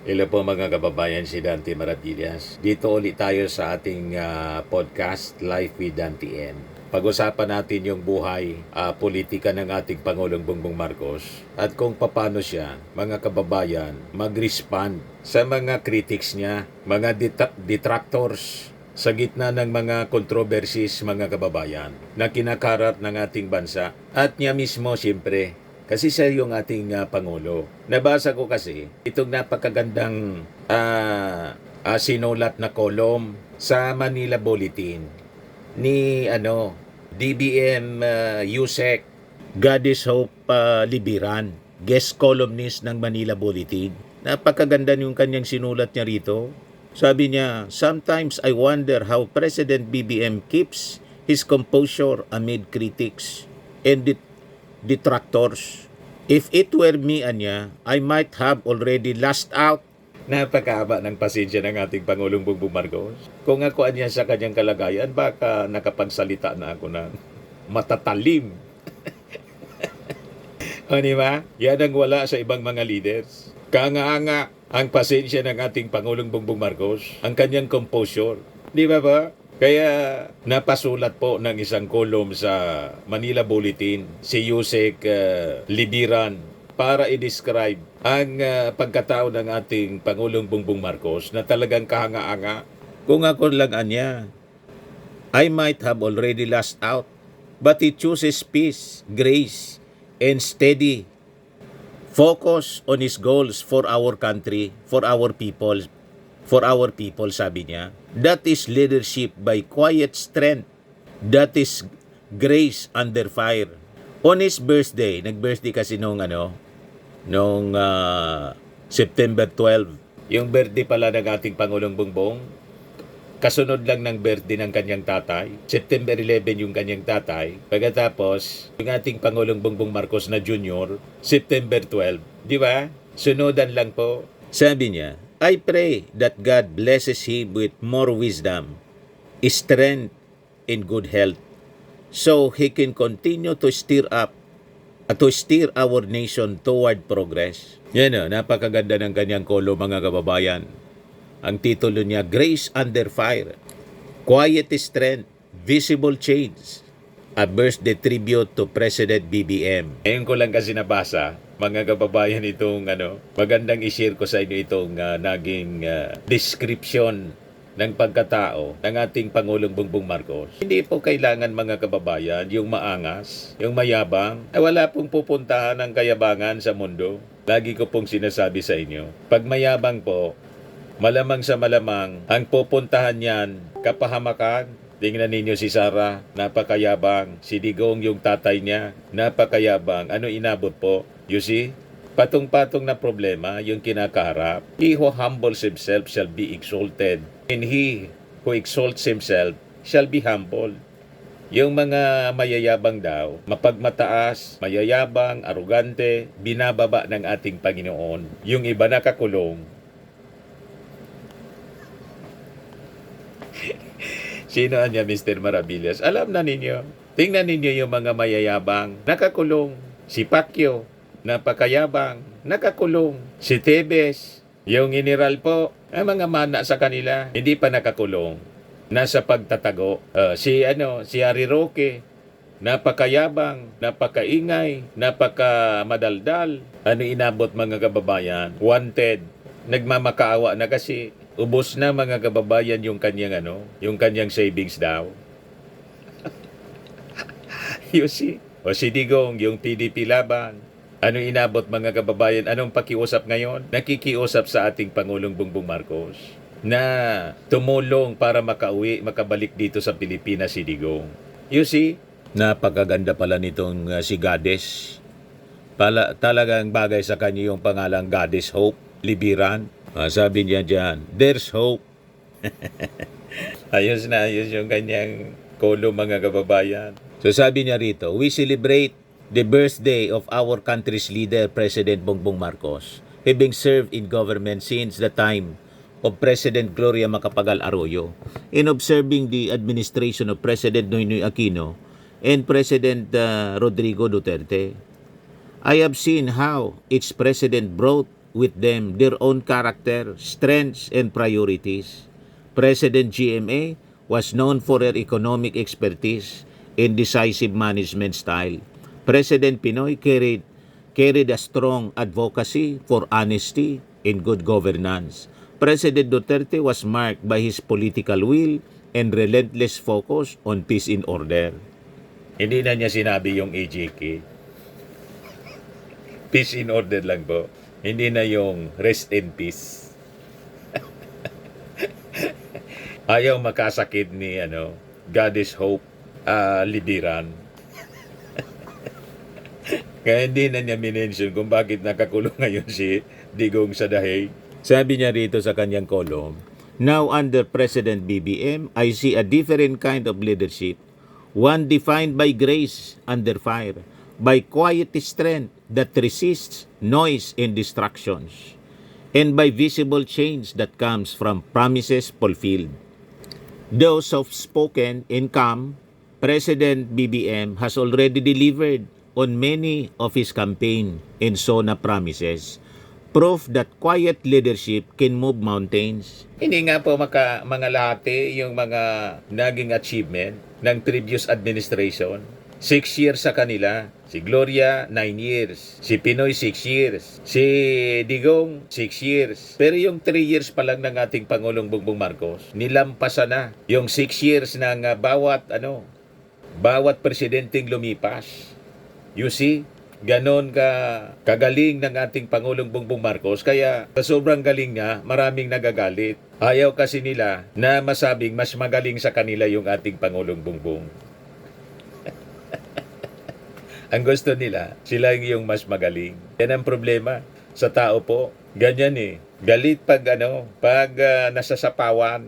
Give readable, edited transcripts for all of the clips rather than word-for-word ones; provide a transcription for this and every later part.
Hello po mga kababayan, si Dante Maravillas. Dito ulit tayo sa ating podcast, Life with Dante N. Pag-usapan natin yung buhay, politika ng ating Pangulong Bongbong Marcos at kung paano siya, mga kababayan, mag-respond sa mga critics niya, mga detractors sa gitna ng mga controversies, mga kababayan, na kinakaharap ng ating bansa at niya mismo siyempre. Kasi siya yung ating Pangulo. Nabasa ko kasi itong napakagandang sinulat na kolom sa Manila Bulletin ni DBM Yusek Goddess Hope Libiran, guest columnist ng Manila Bulletin. Napakaganda yung kanyang sinulat niya rito. Sabi niya, "Sometimes I wonder how President BBM keeps his composure amid critics and detractors. If it were me, anya, I might have already lashed out." Napakahaba ng pasensya ng ating Pangulong Bongbong Marcos. Kung ako anya sa kanyang kalagayan, baka nakapagsalita na ako ng matatalim. O, di ba? Yan ang wala sa ibang mga leaders. Kaanga-anga ang pasensya ng ating Pangulong Bongbong Marcos, ang kanyang composure. Di ba ba? Kaya napasulat po ng isang kolom sa Manila Bulletin si Yusek Libiran para i-describe ang pagkatao ng ating Pangulong Bongbong Marcos na talagang kahanga-anga. Kung ako lang anya, I might have already lashed out, but he chooses peace, grace, and steady focus on his goals for our country, for our people, sabi niya. That is leadership by quiet strength. That is grace under fire. On his birthday, nag-birthday kasi nung September 12. Yung birthday pala ng ating Pangulong Bongbong, kasunod lang ng birthday ng kanyang tatay. September 11 yung kanyang tatay. Pagkatapos, yung ating Pangulong Bongbong Marcos na Junior, September 12. Di ba? Sunodan lang po. Sabi niya, I pray that God blesses him with more wisdom, strength, and good health, so he can continue to steer our nation toward progress. Yan o, napakaganda ng kanyang kolo, mga kababayan. Ang titulo niya, Grace Under Fire, Quiet Strength, Visible Change, a birthday tribute to President BBM. Ngayon ko lang kasi nabasa, mga kababayan, itong magandang i-share ko sa inyo itong naging description ng pagkatao ng ating Pangulong Bongbong Marcos. Hindi po kailangan, mga kababayan, yung maangas, yung mayabang. Wala pong pupuntahan ng kayabangan sa mundo. Lagi ko pong sinasabi sa inyo, pag mayabang po, malamang sa malamang, ang pupuntahan niyan, kapahamakan. Tingnan ninyo si Sarah, napakayabang. Si Digong, yung tatay niya, napakayabang. Ano inabot po? You see? Patong-patong na problema yung kinakaharap. He who humbles himself shall be exalted, and he who exalts himself shall be humbled. Yung mga mayayabang daw, mapagmataas, mayayabang, arugante, binababa ng ating Panginoon. Yung iba nakakulong. Sino niya, Mr. Maravillas? Alam na ninyo. Tingnan ninyo yung mga mayayabang, nakakulong. Si Pacquiao, napakayabang, nakakulong. Si Tebes, yung general po, ang mga mana sa kanila, hindi pa nakakulong. Nasa pagtatago. Si Harry Roque, napakayabang, napakaingay, napakamadaldal. Ano inabot, mga kababayan? Wanted. Nagmamakaawa na kasi ubos na, mga kababayan, yung kanyang savings daw. You see? O si Digong, yung PDP laban. Ano inabot, mga kababayan? Anong pakiusap ngayon? Nakikiusap sa ating Pangulong Bongbong Marcos na tumulong para makabalik dito sa Pilipinas si Digong. You see? Napakaganda pala nitong si Goddess. Talagang bagay sa kanya yung pangalang Goddess Hope Libiran. Sabi niya dyan, there's hope. Ayos na ayos yung kanyang kolo, mga kababayan. So sabi niya rito, we celebrate the birthday of our country's leader, President Bongbong Marcos, having served in government since the time of President Gloria Macapagal Arroyo, in observing the administration of President Noynoy Aquino and President Rodrigo Duterte. I have seen how each president brought with them their own character, strengths, and priorities. President GMA was known for her economic expertise and decisive management style. President Pinoy carried a strong advocacy for honesty and good governance. President Duterte was marked by his political will and relentless focus on peace and order. Hindi na niya sinabi yung AJK. Peace in order lang po. Hindi na yung rest in peace. Ayaw makasakit ni Goddess Hope Lidiran. Kaya hindi na niya minention kung bakit nakakulong ngayon si Digong sa Dahig. Sabi niya rito sa kanyang kolom, "Now under President BBM, I see a different kind of leadership. One defined by grace under fire, by quiet strength that resists noise and distractions, and by visible change that comes from promises fulfilled." Though soft-spoken and calm, President BBM has already delivered on many of his campaign and SONA promises. Proof that quiet leadership can move mountains. Hindi nga po mangalahati yung mga naging achievement ng previous administration. 6 years sa kanila. Si Gloria, 9 years. Si Pinoy, 6 years. Si Digong, 6 years. Pero yung 3 years pa lang ng ating Pangulong Bongbong Marcos, nilampasan na yung 6 years ng bawat presidenteng lumipas. You see? Ganon kagaling ng ating Pangulong Bongbong Marcos, kaya sa sobrang galing niya, maraming nagagalit. Ayaw kasi nila na masabing mas magaling sa kanila yung ating Pangulong Bongbong. Ang gusto nila, sila yung mas magaling. Yan ang problema sa tao po. Ganyan galit pag nasasapawan.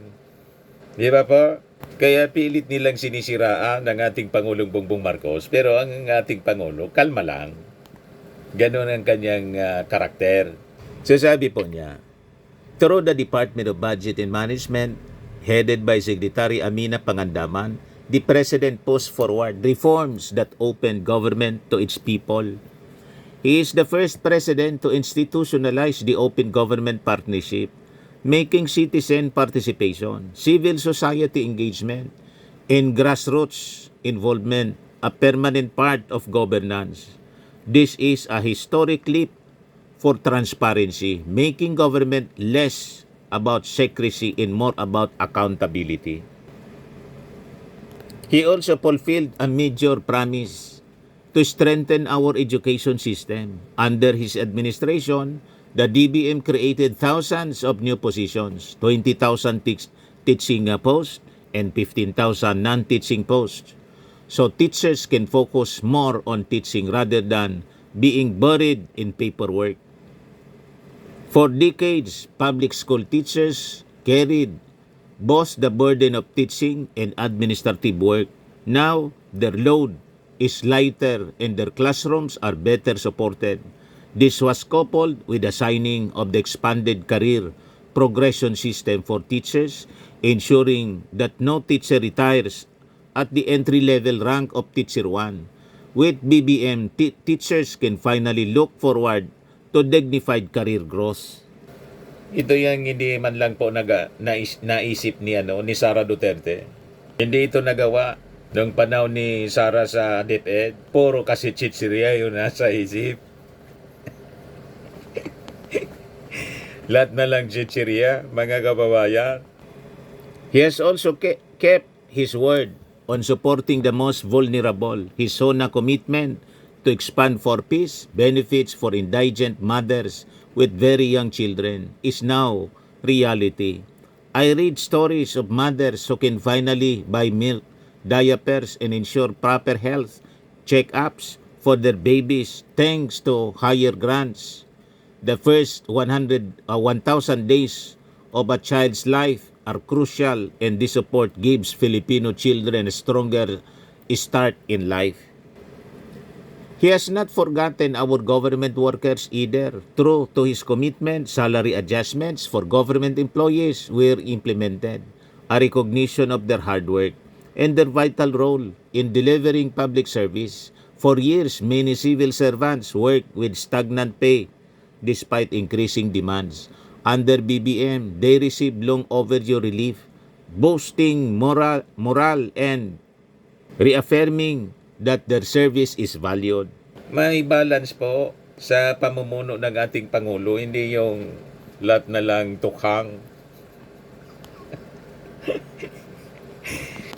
Di ba po? Kaya pilit nilang sinisiraan ng ating Pangulong Bongbong Marcos, pero ang ating Pangulo, kalma lang. Ganon ang kanyang karakter. So sabi po niya, through the Department of Budget and Management, headed by Secretary Amina Pangandaman, the President pushed forward reforms that open government to its people. He is the first President to institutionalize the Open Government Partnership, making citizen participation, civil society engagement, and grassroots involvement a permanent part of governance. This is a historic leap for transparency, making government less about secrecy and more about accountability. He also fulfilled a major promise to strengthen our education system. Under his administration, the DBM created thousands of new positions, 20,000 teaching posts and 15,000 non-teaching posts. So teachers can focus more on teaching rather than being buried in paperwork. For decades, public school teachers carried both the burden of teaching and administrative work. Now, their load is lighter and their classrooms are better supported. This was coupled with the signing of the expanded career progression system for teachers, ensuring that no teacher retires at the entry-level rank of Teacher 1. With BBM, teachers can finally look forward to dignified career growth. Ito yung hindi man lang po naisip ni Sara Duterte. Hindi ito nagawa noong panahon ni Sara sa DepEd. Puro kasi chichirya yung nasa isip. Lahat na lang chichirya, mga kababayan. He has also kept his word on supporting the most vulnerable. His SONA commitment to expand for peace, benefits for indigent mothers with very young children is now reality. I read stories of mothers who can finally buy milk, diapers, and ensure proper health check-ups for their babies thanks to higher grants. The first 1,000 days of a child's life are crucial, and this support gives Filipino children a stronger start in life. He has not forgotten our government workers either. True to his commitment, salary adjustments for government employees were implemented, a recognition of their hard work and their vital role in delivering public service. For years, many civil servants worked with stagnant pay. despite increasing demands. Under BBM, they received long overdue relief, boosting moral and reaffirming that their service is valued. May balance po sa pamumuno ng ating Pangulo, hindi yung lahat na lang tukhang.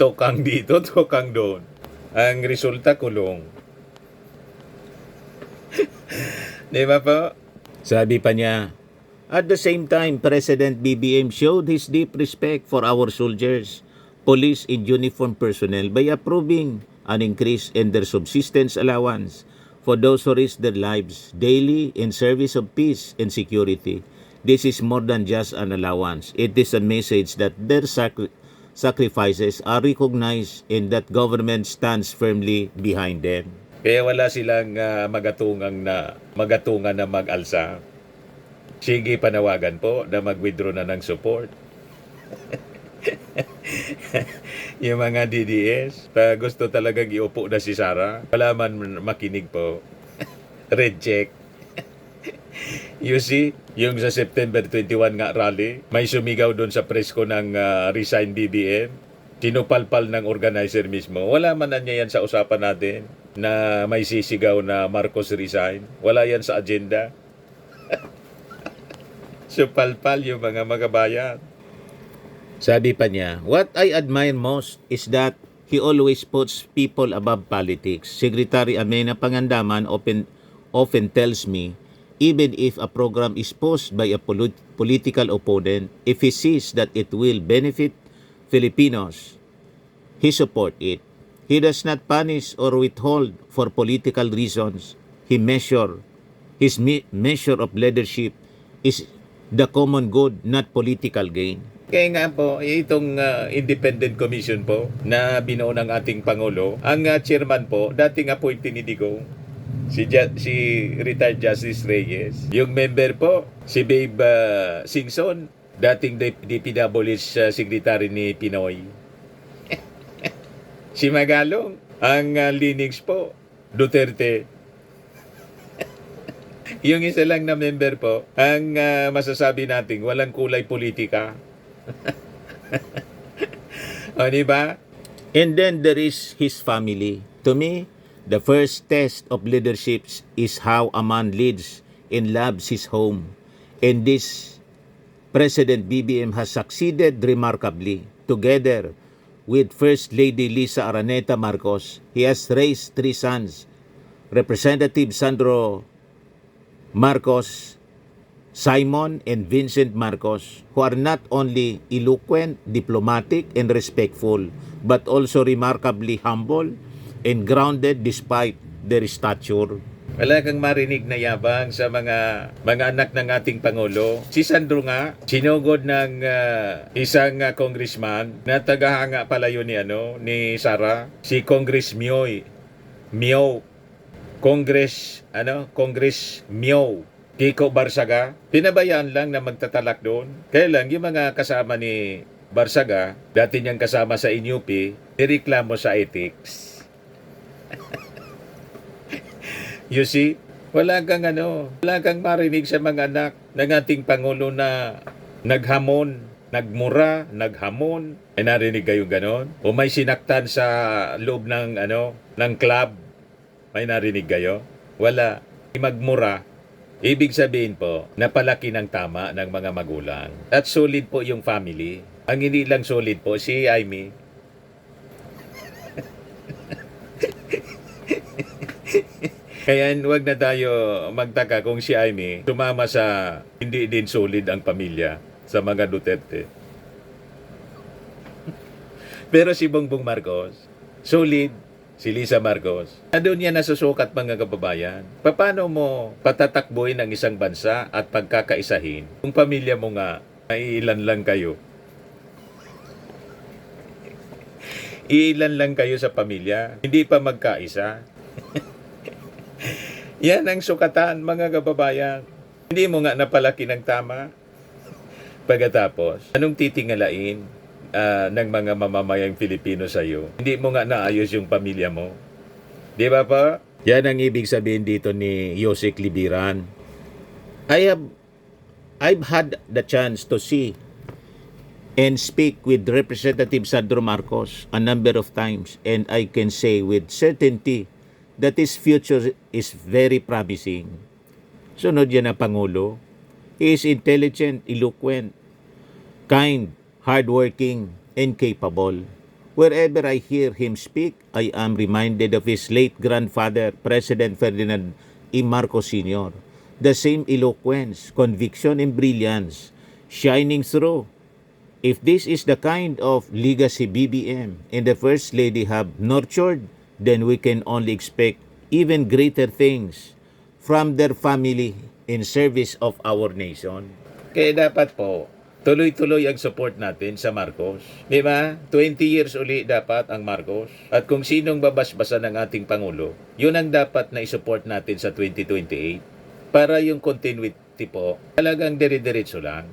Tukang dito, tukang doon. Ang resulta, kulong. Di ba po? Sabi pa niya, at the same time, President BBM showed his deep respect for our soldiers, police and uniform personnel by approving an increase in their subsistence allowance for those who risk their lives daily in service of peace and security. This is more than just an allowance. It is a message that their sacrifices are recognized and that government stands firmly behind them. Kaya wala silang magatungan na mag-alsa. Sige, panawagan po na mag-withdraw na ng support. Yung mga DDS, pag gusto talagang iupo na si Sara, wala man makinig po. Red check. You see, yung sa September 21 nga rally, may sumigaw doon sa presko ng resign BBM. Tinupalpal ng organizer mismo. Wala man na niya yan sa usapan natin na may sisigaw na Marcos resign. Wala yan sa agenda. Supalpal yung mga magabayan. Sabi pa niya, what I admire most is that he always puts people above politics. Secretary Amena Pangandaman often tells me, even if a program is posed by a political opponent, if he sees that it will benefit Filipinos, he support it. He does not punish or withhold for political reasons. His measure of leadership is the common good, not political gain. Kaya nga po, itong independent commission po na binuo ng ating Pangulo, ang chairman po, dating appointee ni Digong, si retired Justice Reyes. Yung member po, si Babe Singson, dating DPWH secretary ni Pinoy. Si Magalong, ang Linux po, Duterte. Yung isa lang na member po, ang masasabi natin, walang kulay politika. O, diba? And then there is his family. To me, the first test of leadership is how a man leads and loves his home. And this President BBM has succeeded remarkably. Together with First Lady Lisa Araneta Marcos, he has raised 3 sons, Representative Sandro Marcos, Simon, and Vincent Marcos, who are not only eloquent, diplomatic, and respectful, but also remarkably humble and grounded despite their stature. Wala kang marinig na yabang sa mga anak ng ating Pangulo. Si Sandro nga, sinugod ng isang congressman na tagahanga pala yun ni Sara, si Congress Congress Mio Kiko Barsaga. Pinabayaan lang na magtatalak doon. Kaya lang yung mga kasama ni Barsaga, dati niyang kasama sa INUP, nireklamo sa ethics. You see, wala kang marinig sa mga anak ng ating Pangulo na naghamon, nagmura, naghamon. Ay narinig kayo ganon? O may sinaktan sa loob ng club. May narinig kayo? Wala. Magmura. Ibig sabihin po, napalaki ng tama ng mga magulang. At solid po yung family. Ang hindi lang solid po, si Amy. Kaya huwag na tayo magtaka kung si Amy tumama sa hindi din solid ang pamilya sa mga Duterte. Pero si Bongbong Marcos, solid. Si Lisa Marcos, doon niya nasusukat mga kababayan. Paano mo patatakbuhin ang isang bansa at pagkakaisahin kung pamilya mo nga ay ilan lang kayo? Ilan lang kayo sa pamilya, hindi pa magkaisa. Yan ang sukatan mga kababayan. Hindi mo nga napalaki ng tama. Pagkatapos, anong titingalain ng mga mamamayang Filipino sa iyo? Hindi mo nga naayos yung pamilya mo. Di ba pa? Yan ang ibig sabihin dito ni Yosek Libiran. I have I've had the chance to see and speak with Representative Sandro Marcos a number of times, and I can say with certainty that his future is very promising. Sunod yan na Pangulo. He is intelligent, eloquent, kind, hardworking, and capable. Wherever I hear him speak, I am reminded of his late grandfather, President Ferdinand E. Marcos Sr. The same eloquence, conviction, and brilliance shining through. If this is the kind of legacy BBM and the First Lady have nurtured, then we can only expect even greater things from their family in service of our nation. Kaya dapat po, tuloy-tuloy ang support natin sa Marcos. Di ba? 20 years uli dapat ang Marcos. At kung sinong babasbasan ng ating Pangulo, yun ang dapat na isupport natin sa 2028. Para yung continuity po, talagang dire-diretso lang.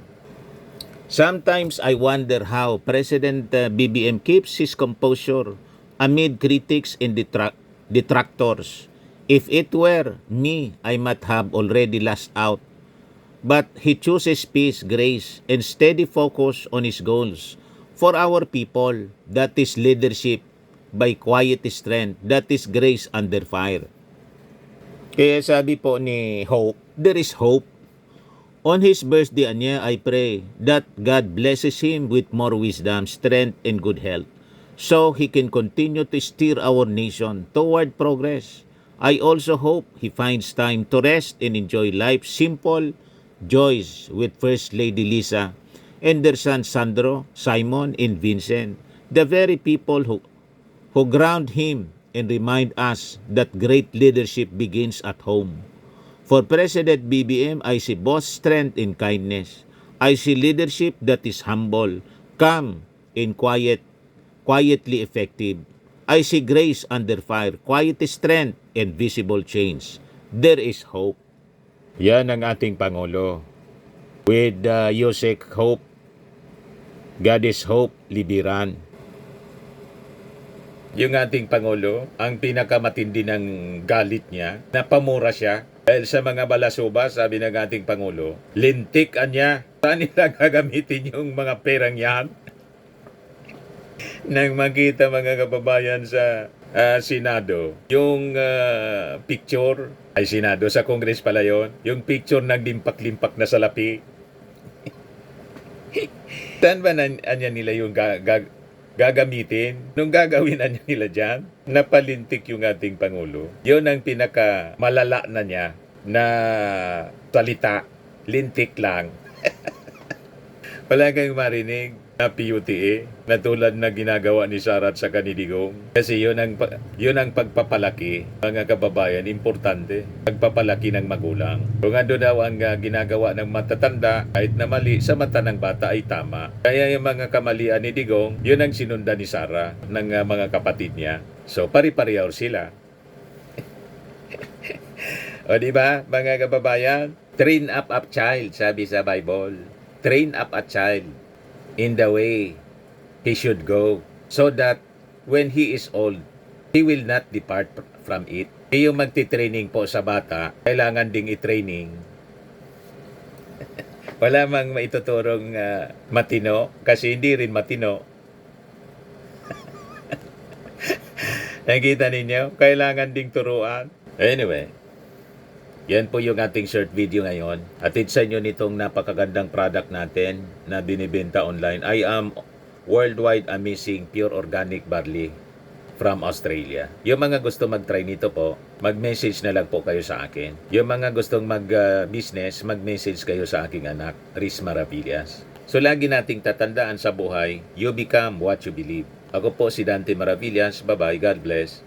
Sometimes I wonder how President BBM keeps his composure amid critics and detractors. If it were me, I might have already lashed out. But he chooses peace, grace, and steady focus on his goals. For our people, that is leadership by quiet strength, that is grace under fire. Kaya sabi po ni Hope, there is hope. On his birthday niya, I pray that God blesses him with more wisdom, strength, and good health, so he can continue to steer our nation toward progress. I also hope he finds time to rest and enjoy life's simple joys with First Lady Lisa and their son Sandro, Simon, and Vincent, the very people who ground him and remind us that great leadership begins at home. For President BBM, I see both strength and kindness. I see leadership that is humble, calm, and quietly effective. I see grace under fire, quiet strength, and visible change. There is hope. Yan ang ating Pangulo. With Yusek Hope, God is Hope, Libiran. Yung ating Pangulo, ang pinakamatindi ng galit niya, napamura siya. Dahil sa mga balasuba, sabi ng ating Pangulo, lintikan niya. Saan nila gagamitin yung mga perang yan? Nang makita mga kababayan sa Senado, yung picture, ay Senado, sa Congress pala yun, yung picture ng limpak-limpak na salapi. Saan ba anya nila yung gagamitin? Nung gagawin na nila dyan, napalintik yung ating Pangulo. Yun ang pinaka malala na niya na salita. Lintik lang. Wala kang marinig na PUTA na tulad na ginagawa ni Sara at sa Kanidigong. Kasi yun ang pagpapalaki, mga kababayan, importante. Pagpapalaki ng magulang. Kung ano daw ang ginagawa ng matatanda, kahit na mali, sa mata ng bata ay tama. Kaya yung mga kamalian ni Digong, yun ang sinundan ni Sara ng mga kapatid niya. So, pari-pareho sila. O diba, mga kababayan? Train up a child, sabi sa Bible. Train up a child in the way he should go, so that when he is old, he will not depart from it. Yung magti-training po sa bata, kailangan ding i-training. Wala mang maituturong matino, kasi hindi rin matino. Nakita ninyo? Kailangan ding turuan. Anyway, yan po yung ating short video ngayon. Atid sa inyo nitong napakagandang product natin na binibenta online. I am Worldwide Amazing Pure Organic Barley from Australia. Yung mga gusto mag-try nito po, mag-message na lang po kayo sa akin. Yung mga gustong mag-business, mag-message kayo sa aking anak, Riz Maravillas. So lagi nating tatandaan sa buhay, you become what you believe. Ako po si Dante Maravillas. Bye-bye. God bless.